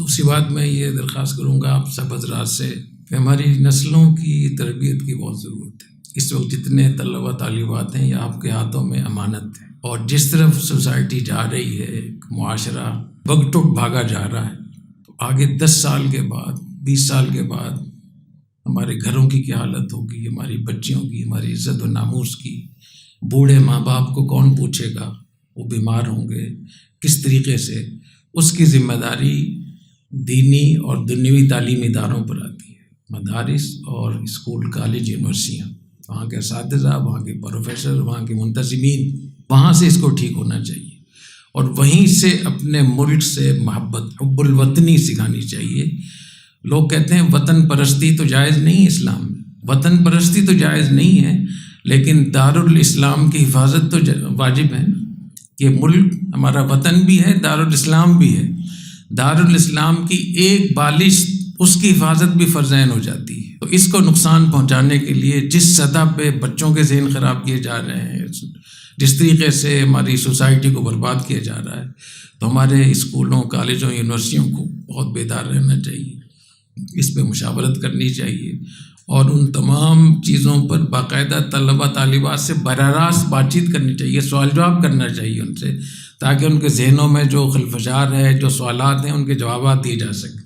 دوسری بات میں یہ درخواست کروں گا آپ سب حضرات سے کہ ہماری نسلوں کی تربیت کی بہت ضرورت ہے. اس وقت جتنے طلبہ طالبات ہیں یہ آپ کے ہاتھوں میں امانت ہے، اور جس طرف سوسائٹی جا رہی ہے، معاشرہ وقت بھاگا جا رہا ہے، تو آگے 10 سال کے بعد 20 سال کے بعد ہمارے گھروں کی کیا حالت ہوگی، ہماری بچیوں کی، ہماری عزت و ناموس کی. بوڑھے ماں باپ کو کون پوچھے گا، وہ بیمار ہوں گے کس طریقے سے. اس کی ذمہ داری دینی اور دنیوی تعلیمی اداروں پر آتی ہے، مدارس اور اسکول کالج یونیورسٹیاں، وہاں کے اساتذہ، وہاں کے پروفیسر، وہاں کے منتظمین، وہاں سے اس کو ٹھیک ہونا چاہیے، اور وہیں سے اپنے ملک سے محبت، حب الوطنی سکھانی چاہیے. لوگ کہتے ہیں وطن پرستی تو جائز نہیں ہے اسلام میں، وطن پرستی تو جائز نہیں ہے، لیکن دارالاسلام کی حفاظت تو واجب ہے نا. یہ ملک ہمارا وطن بھی ہے، دارالاسلام بھی ہے. دارالاسلام کی ایک بالش اس کی حفاظت بھی فرض عین ہو جاتی ہے. تو اس کو نقصان پہنچانے کے لیے جس سطح پہ بچوں کے ذہن خراب کیے جا رہے ہیں، جس طریقے سے ہماری سوسائٹی کو برباد کیا جا رہا ہے، تو ہمارے اسکولوں، کالجوں، یونیورسٹیوں کو بہت بیدار رہنا چاہیے، اس پہ مشاورت کرنی چاہیے، اور ان تمام چیزوں پر باقاعدہ طلبہ طالبات سے براہ راست بات چیت کرنی چاہیے، سوال جواب کرنا چاہیے ان سے، تاکہ ان کے ذہنوں میں جو خلفشار ہے، جو سوالات ہیں، ان کے جوابات دیے جا سکیں.